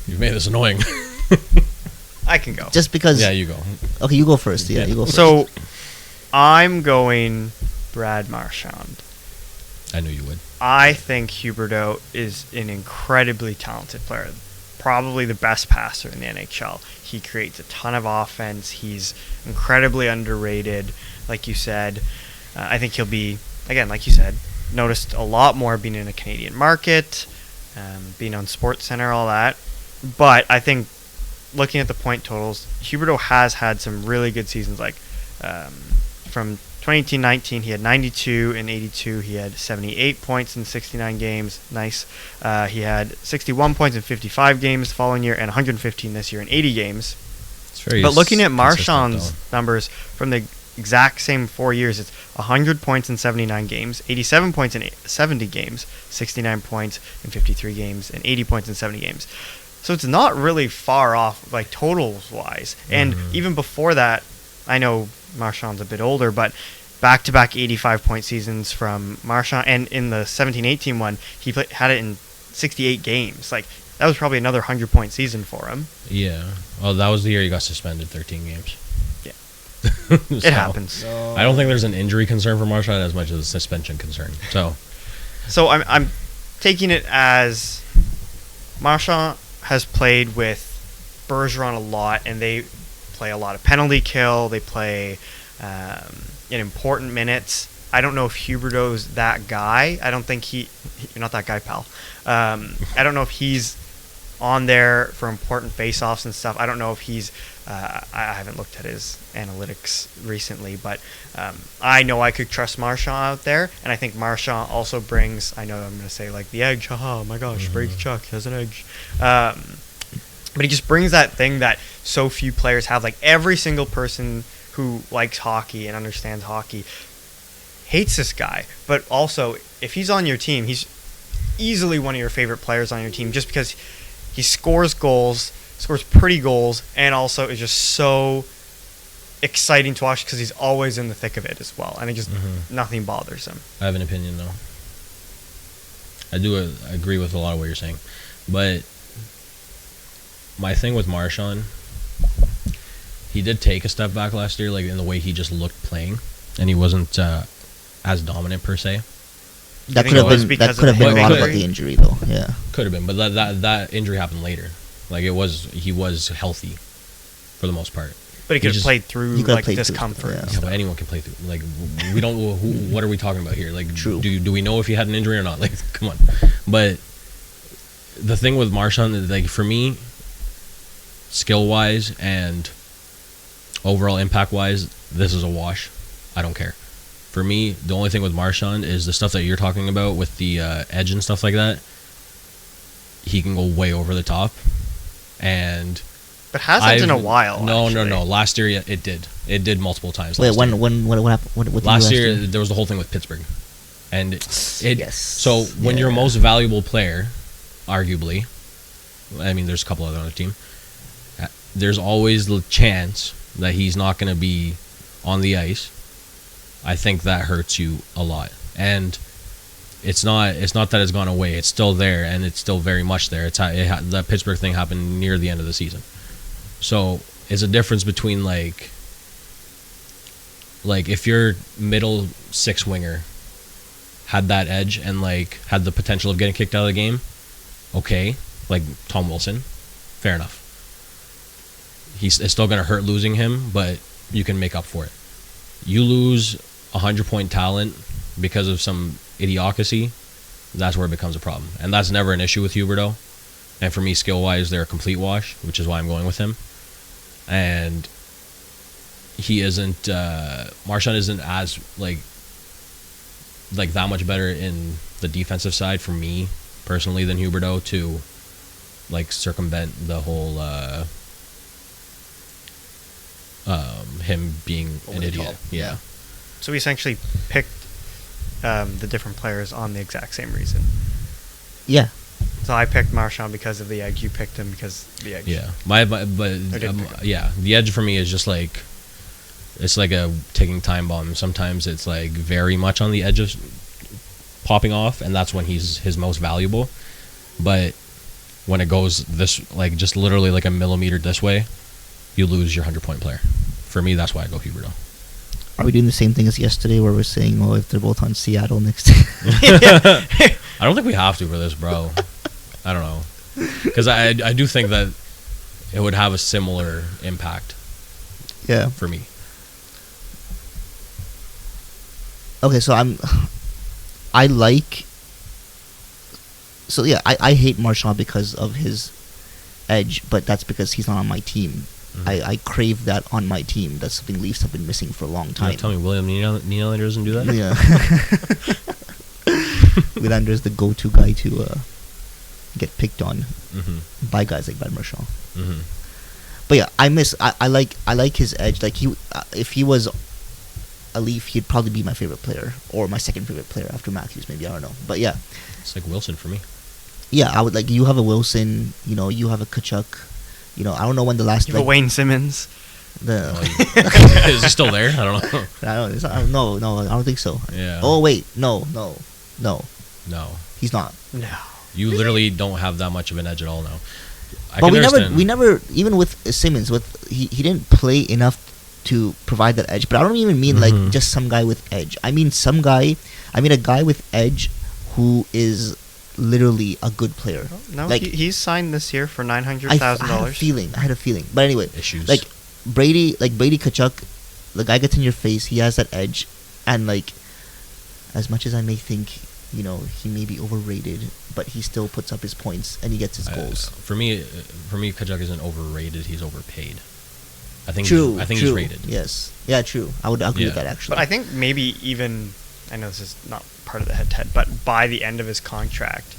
You've made this annoying. I can go. Just because. Yeah, you go. Okay, you go first. Yeah, you go first. So, I'm going Brad Marchand. I knew you would. I think Huberdeau is an incredibly talented player. Probably the best passer in the NHL. He creates a ton of offense. He's incredibly underrated, like you said. I think he'll be, again, like you said, noticed a lot more being in a Canadian market, being on SportsCenter, all that. But I think looking at the point totals, Huberdeau has had some really good seasons. Like from 2018-19, he had 92 and 82. He had 78 points in 69 games. Nice. He had 61 points in 55 games the following year and 115 this year in 80 games. But looking at Marchand's numbers from the exact same 4 years, it's 100 points in 79 games, 87 points in 70 games, 69 points in 53 games, and 80 points in 70 games. So it's not really far off, like, totals-wise. And even before that, I know Marchand's a bit older, but back-to-back 85-point seasons from Marchand, and in the 17-18 one, he had it in 68 games. Like, that was probably another 100-point season for him. Yeah. Well, that was the year he got suspended 13 games. Yeah. So, it happens. I don't think there's an injury concern for Marchand as much as a suspension concern. So I'm taking it as Marchand has played with Bergeron a lot, and they play a lot of penalty kill. They play in important minutes. I don't know if Huberdeau's that guy. I don't think you're not that guy, pal. I don't know if he's on there for important face-offs and stuff. I don't know if he's I haven't looked at his analytics recently, but I know I could trust Marchand out there, and I think Marchand also brings, I know I'm going to say, like, the edge. Haha, oh my gosh, Brady Chuck has an edge. But he just brings that thing that so few players have. Like, every single person who likes hockey and understands hockey hates this guy. But also, if he's on your team, he's easily one of your favorite players on your team just because he scores goals, scores pretty goals, and also is just so exciting to watch because he's always in the thick of it as well. And it just, nothing bothers him. I have an opinion, though. I do agree with a lot of what you're saying. But my thing with Marchand, he did take a step back last year, like in the way he just looked playing, and he wasn't as dominant per se. That could have been a lot about the injury, though. Yeah, could have been, but that injury happened later. Like, he was healthy for the most part. But he could have played through, like, discomfort. Yeah, but anyone can play through. Like, we don't. What are we talking about here? Like, True. Do we know if he had an injury or not? Like, come on. But the thing with Marchand is, like, for me, skill-wise and overall impact-wise, this is a wash. I don't care. For me, the only thing with Marchand is the stuff that you're talking about with the edge and stuff like that. He can go way over the top, but hasn't in a while. No. Last year, it did. It did multiple times. Wait, last year. what happened? What did Last you year there was the whole thing with Pittsburgh, and Yes. So when your most valuable player, arguably, I mean, there's a couple other on the team. There's always the chance that he's not going to be on the ice. I think that hurts you a lot, and it's not that it's gone away. It's still there, and it's still very much there. The Pittsburgh thing happened near the end of the season, so it's a difference between like if your middle six winger had that edge and like had the potential of getting kicked out of the game, okay, like Tom Wilson, fair enough. It's still going to hurt losing him, but you can make up for it. You lose 100-point talent because of some idiocracy, that's where it becomes a problem. And that's never an issue with Huberdeau. And for me, skill-wise, they're a complete wash, which is why I'm going with him. And he isn't... Marchand isn't as, like that much better in the defensive side for me, personally, than Huberdeau to, like, circumvent the whole... him being an idiot. Yeah. So we essentially picked the different players on the exact same reason. Yeah. So I picked Marchand because of the edge. You picked him because of the edge. Yeah. The edge for me is just like, it's like a ticking time bomb. Sometimes it's like very much on the edge of popping off, and that's when he's his most valuable. But when it goes this, like just literally like a millimeter this way, you lose your 100-point player. For me, that's why I go Huberdeau. Are we doing the same thing as yesterday where we're saying, oh, if they're both on Seattle next I don't think we have to for this, bro. I don't know. Because I do think that it would have a similar impact. Yeah. For me. Okay, so I hate Marchand because of his edge, but that's because he's not on my team. I crave that on my team. That's something Leafs have been missing for a long time. Tell me William Nylander doesn't do that? Yeah. Nylander is the go-to guy to get picked on by guys like Brad Marchand. But yeah, I like his edge. Like if he was a Leaf, he'd probably be my favorite player or my second favorite player after Matthews. Maybe, I don't know. But yeah, it's like Wilson for me. Yeah, I would like. You have a Wilson. You have a Kachuk. I don't know when the last. You have a Wayne Simmons. Is he still there? I don't know. No, I don't think so. Yeah. Oh wait, no. He's not. No. You literally don't have that much of an edge at all now. But we never even with Simmons he didn't play enough to provide that edge. But I don't even mean like just some guy with edge. I mean a guy with edge who is literally a good player. No, like, he's signed this year for $900,000. I had a feeling. But anyway, issues. Like Brady Kachuk, the guy gets in your face. He has that edge, and like, as much as I may think, he may be overrated, but he still puts up his points and he gets his goals. For me, Kachuk isn't overrated. He's overpaid. I think he's rated. Yes. Yeah. True. I would agree with that actually. But I think maybe even, I know this is not part of the head-to-head, but by the end of his contract,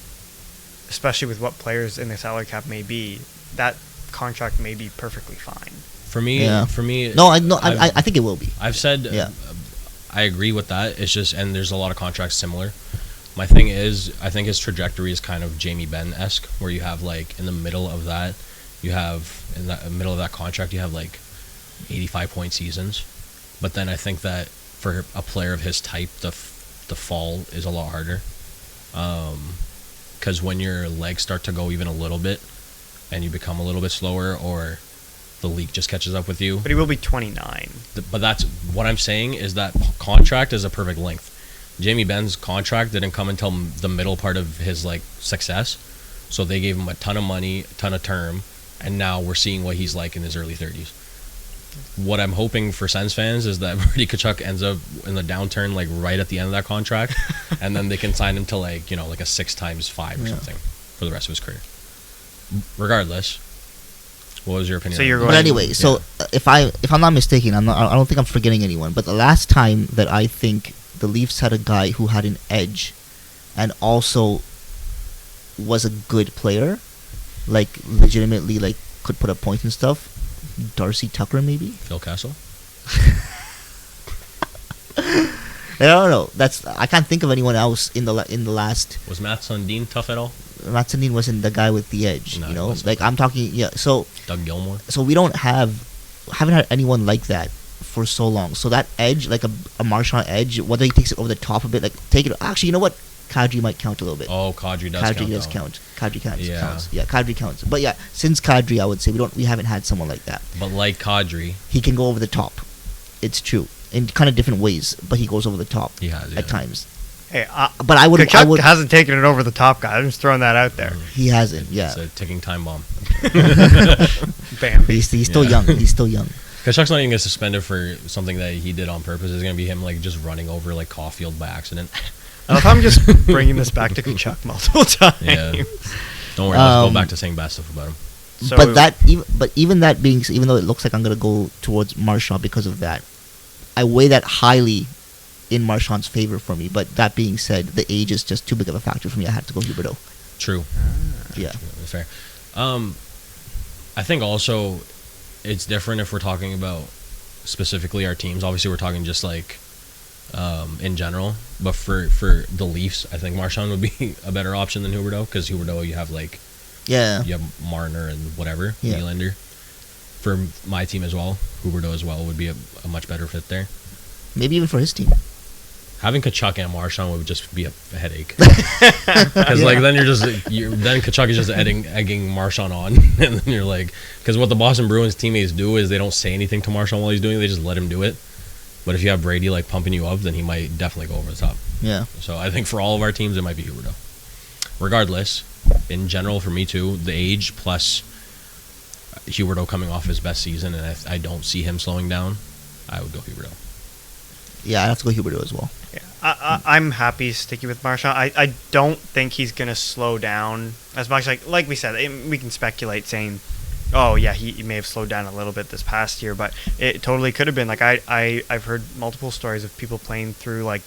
especially with what players in the salary cap may be, that contract may be perfectly fine. For me, I think it will be. I've said, I agree with that. It's just, and there's a lot of contracts similar. My thing is, I think his trajectory is kind of Jamie Benn-esque, where you have like in the middle of that contract, you have like 85-point seasons. But then I think that for a player of his type, the fall is a lot harder. Because when your legs start to go even a little bit, and you become a little bit slower, or the league just catches up with you. But he will be 29. But that's what I'm saying, is that contract is a perfect length. Jamie Benn's contract didn't come until the middle part of his like success, so they gave him a ton of money, ton of term, and now we're seeing what he's like in his early 30s. What I'm hoping for Sens fans is that Brady Kachuk ends up in the downturn like right at the end of that contract, and then they can sign him to like like a 6x5 or something for the rest of his career. Regardless, what was your opinion? So you're going. But anyway, if I'm not mistaken, I don't think I'm forgetting anyone. But the last time that I think the Leafs had a guy who had an edge, and also was a good player, like legitimately like could put up points and stuff. Darcy Tucker, maybe. Phil Kessel. I don't know. I can't think of anyone else in the last. Was Matt Sundin tough at all? Matt Sundin wasn't the guy with the edge. No, you he know, wasn't. like I'm talking. Yeah. So Doug Gilmore. we haven't had anyone like that for so long. So that edge, like a Marchand edge, whether he takes it over the top a bit, like take it. Actually, you know what? Kadri might count a little bit. Oh, Kadri does Kadri count. does though. count. Kadri counts. Yeah. Counts. Yeah, Kadri counts. But yeah, since Kadri, I would say we haven't had someone like that. But like Kadri, He can go over the top. It's true in kind of different ways, but he goes over the top he has at times. Hey, But I would. Kachuk hasn't taken it over the top, guy. I'm just throwing that out there. He hasn't. Yeah. It's a ticking time bomb. Bam. He's still Yeah. young. He's still young. Kachuk's not even gonna get suspended for something that he did on purpose. It's gonna be him like just running over like Caulfield by accident. I love how I'm just bringing this back to Kachuk multiple times. Yeah. Don't worry. Let's go Um, back to saying bad stuff about him. So, But even that being, even though it looks like I'm gonna go towards Marchand because of that, I weigh that highly in Marchand's favor for me. But that being said, the age is just too big of a factor for me. I have to go Huberdeau. True. Yeah. That's fair. I think also it's different if we're talking about specifically our teams. Obviously, we're talking just like in general. But for the Leafs, I think Marchand would be a better option than Huberdeau because Huberdeau, you have like Yeah. you have Marner and whatever Yeah. Nylander. For my team as well, Huberdeau as well would be a much better fit there. Maybe even for his team. Having Kachuk and Marchand would just be a headache. Because like then then Kachuk is just egging Marchand on, and then you're like, because what the Boston Bruins teammates do is they don't say anything to Marchand while he's doing it; they just let him do it. But if you have Brady like pumping you up, then he might definitely go over the top. Yeah. So I think for all of our teams, it might be Huberdeau. Regardless, in general, for me too, the age plus Huberdeau coming off his best season, and I don't see him slowing down, I would go Huberdeau. Yeah, I have to go Huberdeau as well. Yeah, I'm happy sticking with Marchand. I don't think he's going to slow down as much. Like we said, we can speculate saying, oh, yeah, he may have slowed down a little bit this past year, but it totally could have been. Like I've heard multiple stories of people playing through like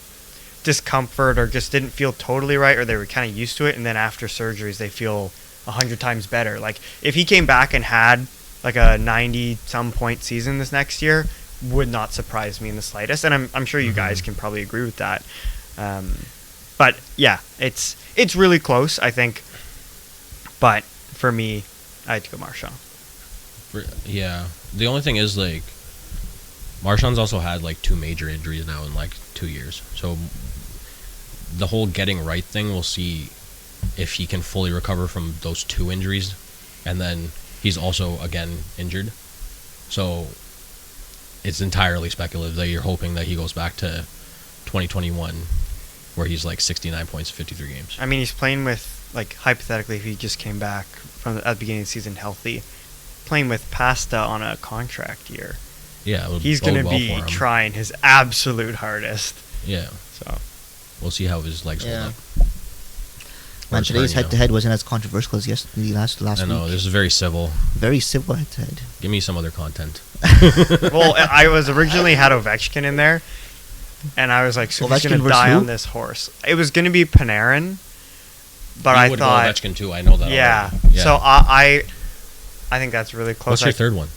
discomfort or just didn't feel totally right, or they were kind of used to it, and then after surgeries they feel 100 times better. Like if he came back and had like a 90-some point season this next year, would not surprise me in the slightest, and I'm sure you guys can probably agree with that. But yeah, it's really close, I think. But for me, I had to go Marchand. Yeah, the only thing is like Marchand's also had like 2 major injuries now in like 2 years, so the whole getting right thing, we'll see if he can fully recover from those 2 injuries, and then he's also again injured, so it's entirely speculative that you're hoping that he goes back to 2021 where he's like 69 points 53 games. I mean, he's playing with, like, hypothetically, if he just came back from at the beginning of the season healthy, playing with Pasta on a contract year. Yeah, it would He's bode going to well be for him. trying his absolute hardest. Yeah, So we'll see how his legs hold Yeah. up. Man, his today's hernia. head-to-head wasn't as controversial as the last I know, week. this is very civil. Very civil head-to-head. Give me some other content. well, I was originally had Ovechkin in there, and I was like, so he's Ovechkin going to versus die who? on this horse. It was going to be Panarin, but You I would thought, go Ovechkin too. I know that. yeah. already. So I think that's really close. What's your third one?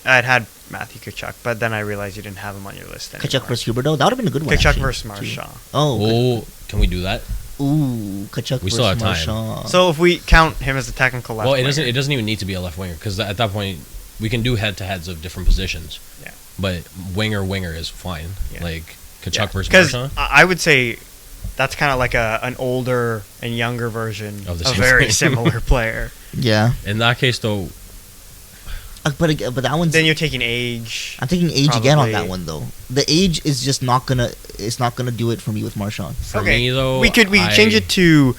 I'd had Matthew Kachuk, but then I realized you didn't have him on your list anymore. Kachuk versus Huberdeau. That would have been a good one. Kachuk actually, versus too. Marchand. Oh. Oh, can we do that? Ooh, Kachuk We versus still have time. Marchand. So if we count him as a technical left Well, it winger, doesn't even need to be a left winger because at that point we can do head-to-heads of different positions. Yeah. But winger is fine. Yeah. Like Kachuk versus because Marchand. I would say that's kind of like an older and younger version Of of the a same very player. similar player. Yeah. In that case, though, But that one's. Then you're taking age. I'm taking age again on probably- that one though. The age is just not gonna. It's not gonna do it for me with Marchand. for Okay, me though, we could change it to: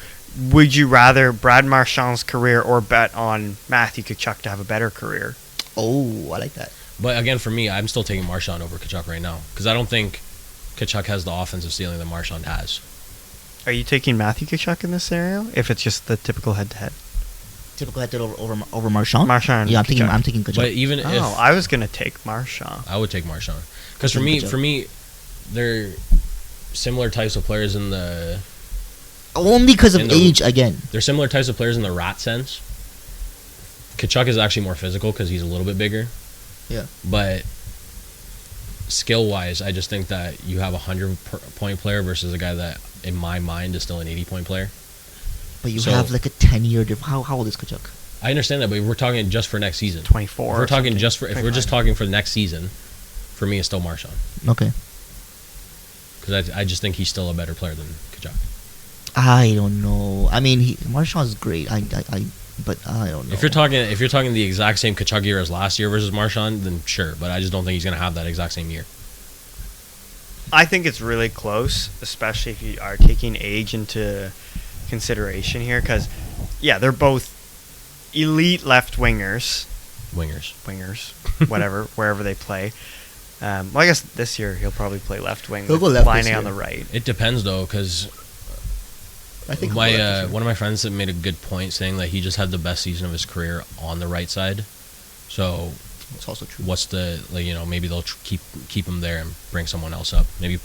would you rather Brad Marchand's career or bet on Matthew Kachuk to have a better career? Oh, I like that. But again, for me, I'm still taking Marchand over Kachuk right now because I don't think Kachuk has the offensive ceiling that Marchand has. Are you taking Matthew Kachuk in this scenario? If it's just the typical head-to-head, Typical head over Marchand. Marchand. Yeah, I'm Kachuk. taking Kachuk. But even Oh, if I was gonna take Marchand. I would take Marchand because Kachuk. for me, they're similar types of players in the. Only because of in the- age again. They're similar types of players in the rat sense. Kachuk is actually more physical because he's a little bit bigger. Yeah. But skill-wise, I just think that you have a 100-point player versus a guy that, in my mind, is still an 80-point player. But you have like a 10-year difference. How old is Kachuk? I understand that, but if we're talking just for next season. 24. If we're talking if we're just talking for the next season, for me, it's still Marshawn. Okay. Because I just think he's still a better player than Kachuk. I don't know. I mean, Marchand's great. But I don't know. If you're talking the exact same Kachuk year as last year versus Marchand, then sure. But I just don't think he's gonna have that exact same year. I think it's really close, especially if you are taking age into consideration here, because they're both elite left wingers, whatever, wherever they play. Well, I guess this year he'll probably play left wing with Laine on the right. It depends though, because I think one of my friends that made a good point saying that he just had the best season of his career on the right side. So it's also true. What's the maybe they'll keep him there and bring someone else up. Maybe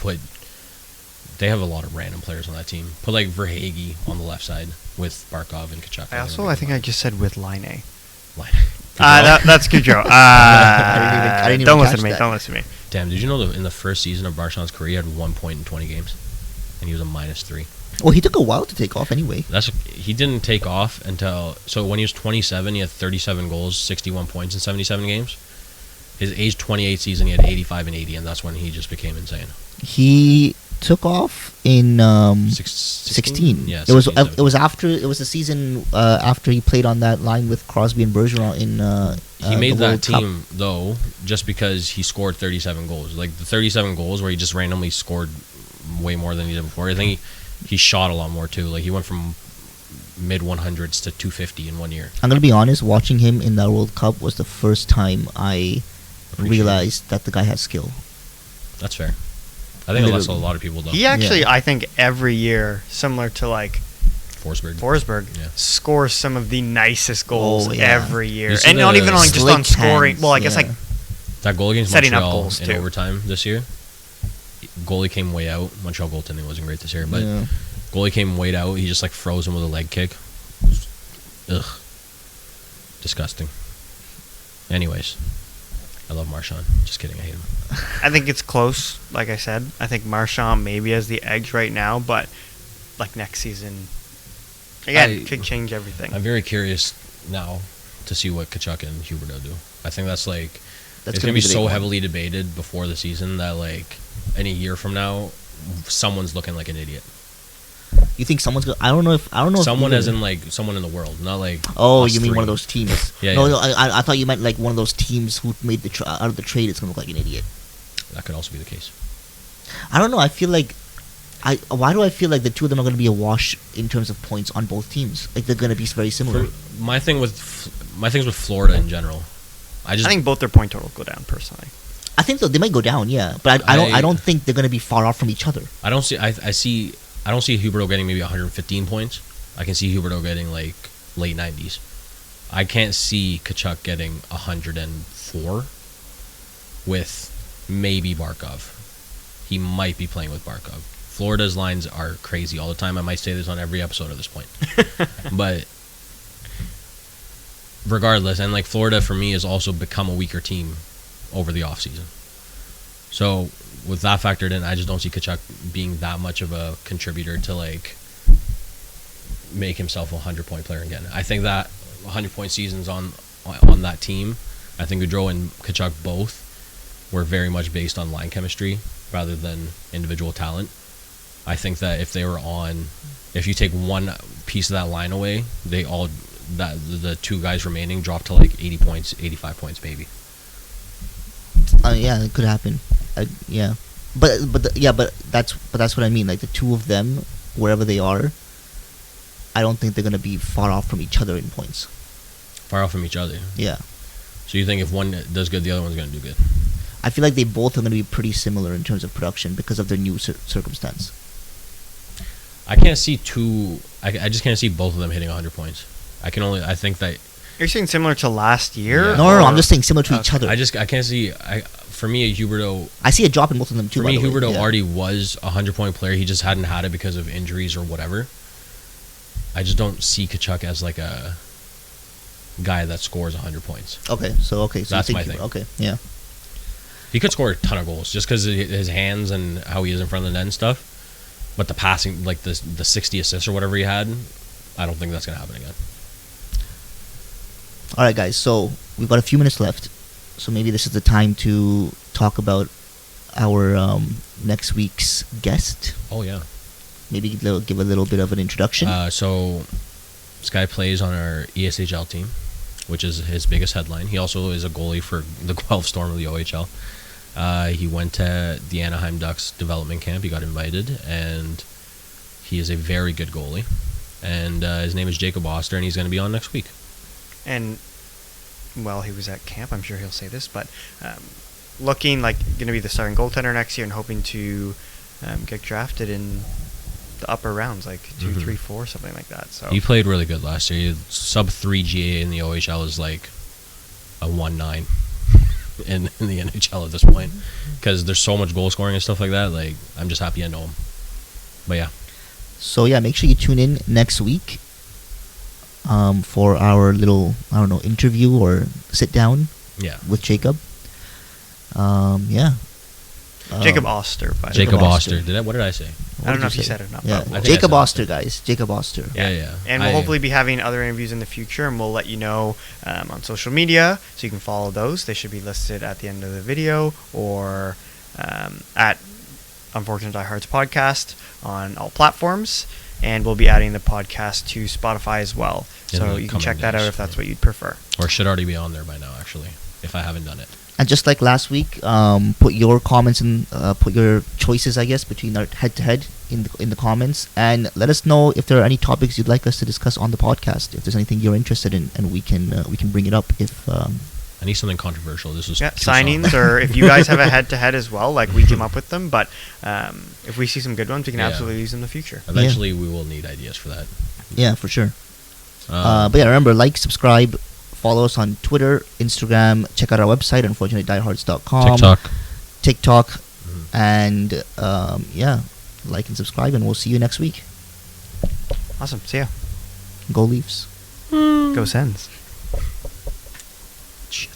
they have a lot of random players on that team. Put like Verhaeghe on the left side with Barkov and Kachuk. I just said with Laine. That's Gaudreau. I didn't even Don't listen to me. Don't listen to me. Damn, did you know that in the first season of Marchand's career, he had 1 point in 20 games, and he was a -3. Well, he took a while to take off anyway. He didn't take off until when he was 27. He had 37 goals, 61 points in 77 games. His age 28 season, he had 85 and 80, and that's when he just became insane. He took off in 16. Yeah, it was the season after he played on that line with Crosby and Bergeron in he made the that team Cup. though just because he scored 37 goals. Like the 37 goals where he just randomly scored way more than he did before. I think he shot a lot more too. Like he went from mid 100s to 250 in 1 year. I'm gonna be honest, watching him in that World Cup was the first time I realized that the guy has skill. That's fair. I think that's a lot of people though. He actually, I think every year, similar to like Forsberg, scores some of the nicest goals every year, and not even on just on scoring. Well, I guess like that goal against setting Montreal up goals in too. Overtime this year. Goalie came way out. Montreal goaltending wasn't great this year, but goalie came way out. He just like froze him with a leg kick. Ugh, disgusting. Anyways, I love Marchand. Just kidding, I hate him. I think it's close. Like I said, I think Marchand maybe has the edge right now, but like next season, again, could change everything. I'm very curious now to see what Kachuk and Huberdeau do. I think it's gonna be so heavily debated before the season that like in a year from now, someone's looking like an idiot. You think someone's gonna? I don't know. Someone as in like someone in the world, not like. Oh, you mean one of those teams? No, I thought you meant like one of those teams who made out of the trade. It's gonna look like an idiot. That could also be the case. I don't know. I feel like why do I feel like the two of them are gonna be a wash in terms of points on both teams? Like they're gonna be very similar. My things with Florida in general. I think both their point total go down personally. I think they might go down, but I don't think they're gonna be far off from each other. I don't see Huberto getting maybe 115 points. I can see Huberto getting like late 90s. I can't see Kachuk getting 104 with maybe Barkov. He might be playing with Barkov. Florida's lines are crazy all the time. I might say this on every episode at this point. But regardless, and like Florida for me has also become a weaker team over the offseason. So with that factored in, I just don't see Kachuk being that much of a contributor to like make himself a 100-point player again. I think that 100-point seasons on that team, I think Gaudreau and Kachuk both were very much based on line chemistry rather than individual talent. I think that if you take one piece of that line away, the two guys remaining drop to like 80 points, 85 points maybe. It could happen. But that's what I mean. Like the two of them, wherever they are, I don't think they're gonna be far off from each other in points. Far off from each other. Yeah. So you think if one does good, the other one's gonna do good? I feel like they both are gonna be pretty similar in terms of production because of their new circumstance. I can't see two. I just can't see both of them hitting 100 points. I think that. You're saying similar to last year? Yeah. No, I'm just saying similar to each other. I can't see. For me, Huberto. I see a drop in both of them too. For me, Huberto already was a 100-point player. He just hadn't had it because of injuries or whatever. I just don't see Kachuk as like a guy that scores 100 points. Okay, so that's my thing. Okay, yeah. He could score a ton of goals just because of his hands and how he is in front of the net and stuff. But the passing, like the 60 assists or whatever he had, I don't think that's going to happen again. All right, guys. So we've got a few minutes left. So maybe this is the time to talk about our next week's guest. Oh, yeah. Maybe give a little bit of an introduction. So this guy plays on our ESHL team, which is his biggest headline. He also is a goalie for the Guelph Storm of the OHL. He went to the Anaheim Ducks development camp. He got invited, and he is a very good goalie. And his name is Jacob Oster, and he's going to be on next week. And, well, he was at camp. I'm sure he'll say this, but looking like going to be the starting goaltender next year and hoping to get drafted in the upper rounds, like 2, 3, 4, something like that. So he played really good last year. Sub 3 GA in the OHL is like a 1.9 in the NHL at this point, because there's so much goal scoring and stuff like that. Like, I'm just happy I know him. But yeah. So yeah, make sure you tune in next week for our little, I don't know, interview or sit down with Jacob. Yeah. Jacob Oster, by the way. Jacob Oster. What did I say? I don't know if you said it or not. Yeah. But Jacob Oster, guys. Jacob Oster. Yeah. And we'll hopefully be having other interviews in the future, and we'll let you know on social media, so you can follow those. They should be listed at the end of the video or at Unfortunate Diehards Podcast on all platforms. And we'll be adding the podcast to Spotify as well. So you can check that out if that's what you'd prefer. Or should already be on there by now, actually, if I haven't done it. And just like last week, put your comments in, put your choices, I guess, between our head-to-head in the comments, and let us know if there are any topics you'd like us to discuss on the podcast. If there's anything you're interested in, and we can bring it up. If I need something controversial. This is signings, or if you guys have a head-to-head as well, like we came up with them. But if we see some good ones, we can absolutely use them in the future. Eventually, we will need ideas for that. Yeah, for sure. But yeah, remember, like, subscribe. Follow us on Twitter, Instagram. Check out our website, unfortunatediehards.com. TikTok. And yeah, like and subscribe, and we'll see you next week. Awesome. See ya. Go Leafs. Go Sens. Shit.